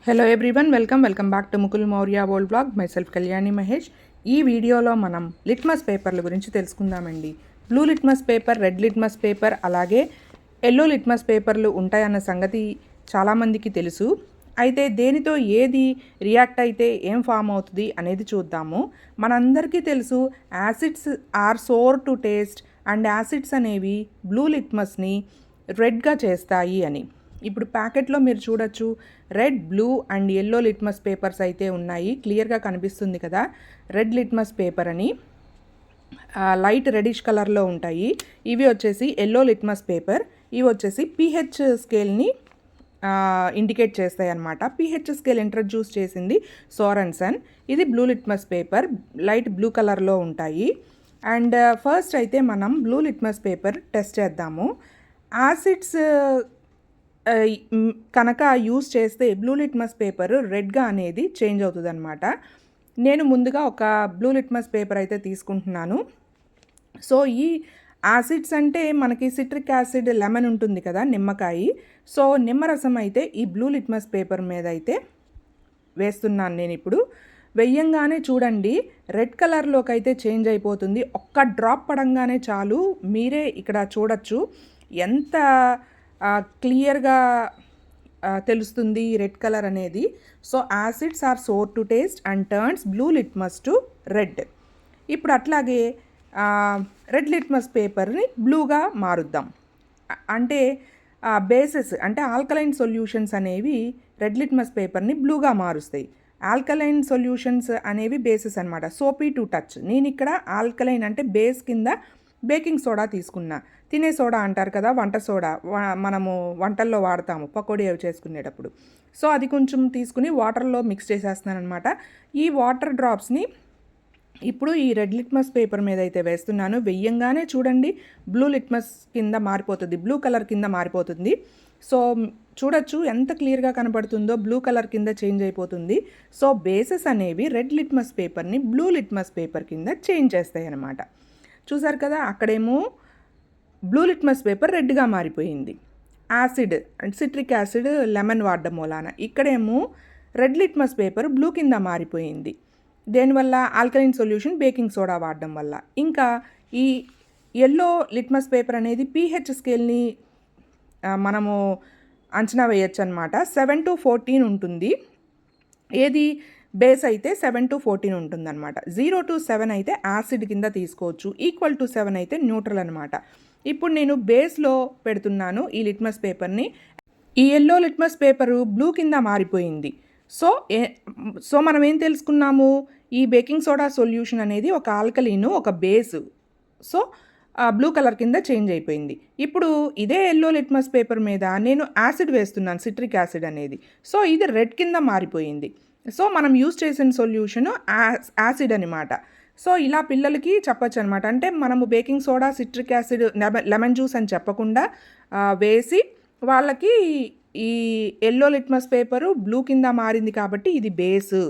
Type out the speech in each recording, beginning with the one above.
Hello everyone, welcome back to Mukul Maurya world blog. My self Kalyani Mahesh. ఈ వీడియోలో మనం లిట్మస్ పేపర్ల గురించి తెలుసుకుందామండి. Blue litmus paper, red litmus paper, అలాగే ఎల్లో లిట్మస్ పేపర్లు ఉంటాయన్న సంగతి చాలామందికి తెలుసు. అయితే దేనితో ఏది రియాక్ట్ అయితే ఏం ఫామ్ అవుతుంది అనేది చూద్దాము. మనందరికీ తెలుసు acids are sour to taste and acids అనేవి బ్లూ లిట్మస్ని రెడ్గా చేస్తాయి అని. ఇప్పుడు ప్యాకెట్లో మీరు చూడొచ్చు, red, blue and yellow litmus papers అయితే ఉన్నాయి. క్లియర్గా కనిపిస్తుంది కదా రెడ్ లిట్మస్ పేపర్ అని. లైట్ రెడిష్ కలర్లో ఉంటాయి. ఇవి వచ్చేసి ఎల్లో లిట్మస్ పేపర్. ఇవి వచ్చేసి pH స్కేల్ని ఇండికేట్ చేస్తాయి అన్నమాట. pH స్కేల్ ఇంట్రడ్యూస్ చేసింది సోరెన్సన్. ఇది blue litmus paper, light blue కలర్లో ఉంటాయి. అండ్ ఫస్ట్ అయితే మనం బ్లూ లిట్మస్ పేపర్ టెస్ట్ చేద్దాము. యాసిడ్స్ కనుక యూస్ చేస్తే బ్లూ లిట్మస్ పేపర్ రెడ్గా అనేది చేంజ్ అవుతుంది అనమాట. నేను ముందుగా ఒక బ్లూ లిట్మస్ పేపర్ అయితే తీసుకుంటున్నాను. సో ఈ యాసిడ్స్ అంటే మనకి సిట్రిక్ యాసిడ్, లెమన్ ఉంటుంది కదా, నిమ్మకాయ. సో నిమ్మరసం అయితే ఈ బ్లూ లిట్మస్ పేపర్ మీద అయితే వేస్తున్నాను నేను. ఇప్పుడు వెయ్యంగానే చూడండి రెడ్ కలర్లోకి అయితే చేంజ్ అయిపోతుంది. ఒక్క డ్రాప్ పడంగానే చాలు, మీరే ఇక్కడ చూడొచ్చు ఎంత క్లియర్గా తెలుస్తుంది రెడ్ కలర్ అనేది. So acids are sour to taste and turns blue litmus to red. ఇప్పుడు అట్లాగే రెడ్ లిట్మస్ పేపర్ని బ్లూగా మారుద్దాం. అంటే బేసెస్ అంటే ఆల్కలైన్ సొల్యూషన్స్ అనేవి రెడ్ లిట్మస్ పేపర్ని బ్లూగా మారుస్తాయి. ఆల్కలైన్ సొల్యూషన్స్ అనేవి బేసెస్ అనమాట. Soapy to touch. నేను ఇక్కడ ఆల్కలైన్ అంటే బేస్ కింద బేకింగ్ సోడా తీసుకున్నా. తినే సోడా అంటారు కదా, వంట సోడా, మనము వంటల్లో వాడతాము పకోడీ అవి చేసుకునేటప్పుడు. సో అది కొంచెం తీసుకుని వాటర్లో మిక్స్ చేసేస్తున్నాను అనమాట. ఈ వాటర్ డ్రాప్స్ని ఇప్పుడు ఈ రెడ్ లిట్మస్ పేపర్ మీద అయితే వేస్తున్నాను. వెయ్యంగానే చూడండి బ్లూ లిట్మస్ కింద మారిపోతుంది, బ్లూ కలర్ కింద మారిపోతుంది. సో చూడొచ్చు ఎంత క్లియర్గా కనపడుతుందో, బ్లూ కలర్ కింద చేంజ్ అయిపోతుంది. సో బేసెస్ అనేవి రెడ్ లిట్మస్ పేపర్ని బ్లూ లిట్మస్ పేపర్ కింద చేంజ్ చేస్తాయి అన్నమాట. చూసారు కదా, అక్కడేమో బ్లూ లిట్మస్ పేపర్ రెడ్గా మారిపోయింది, acid and citric acid, lemon వాడడం మూలాన. ఇక్కడేమో రెడ్ లిట్మస్ పేపర్ బ్లూ కింద మారిపోయింది. దేనివల్ల? ఆల్కలైన్ సొల్యూషన్ బేకింగ్ సోడా వాడడం వల్ల. ఇంకా ఈ ఎల్లో లిట్మస్ పేపర్ అనేది pH స్కేల్ని మనము అంచనా వేయచ్చు అనమాట. 7 to 14 ఉంటుంది. ఏది? బేస్ అయితే 7 to 14 ఉంటుందన్నమాట. 0 to 7 అయితే యాసిడ్ కింద తీసుకోవచ్చు, ఈక్వల్ టు 7 అయితే న్యూట్రల్ అనమాట. ఇప్పుడు నేను బేస్లో పెడుతున్నాను ఈ లిట్మస్ పేపర్ని. ఈ ఎల్లో లిట్మస్ పేపరు బ్లూ కింద మారిపోయింది. సో మనం ఏం తెలుసుకున్నాము? ఈ బేకింగ్ సోడా సొల్యూషన్ అనేది ఒక ఆల్కలీను, ఒక బేసు. సో బ్లూ కలర్ కింద చేంజ్ అయిపోయింది. ఇప్పుడు ఇదే ఎల్లో లిట్మస్ పేపర్ మీద నేను యాసిడ్ వేస్తున్నాను, సిట్రిక్ యాసిడ్ అనేది. సో ఇది రెడ్ కింద మారిపోయింది. సో మనం యూస్ చేసిన సొల్యూషను యాసిడ్ అనమాట. సో ఇలా పిల్లలకి చెప్పచ్చు అనమాట. అంటే మనము baking soda, citric acid, lemon juice అని చెప్పకుండా వేసి వాళ్ళకి ఈ ఎల్లో లిట్మస్ పేపరు బ్లూ కింద మారింది కాబట్టి ఇది బేసు,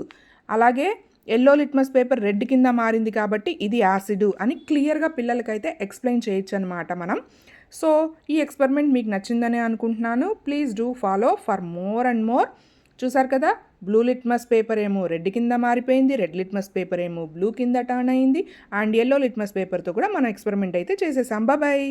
అలాగే ఎల్లో లిట్మస్ పేపర్ రెడ్ కింద మారింది కాబట్టి ఇది యాసిడ్ అని క్లియర్గా పిల్లలకైతే ఎక్స్ప్లెయిన్ చేయొచ్చు అనమాట మనం. సో ఈ ఎక్స్పెరిమెంట్ మీకు నచ్చిందని అనుకుంటున్నాను. Please do follow for more and more. చూసారు కదా, బ్లూ లిట్మస్ పేపర్ ఏమో రెడ్ కింద మారిపోయింది, రెడ్ లిట్మస్ పేపర్ ఏమో బ్లూ కింద టర్న్ అయింది, అండ్ ఎల్లో లిట్మస్ పేపర్తో కూడా మనం ఎక్స్పెరిమెంట్ అయితే చేసేసాం. బాయ్.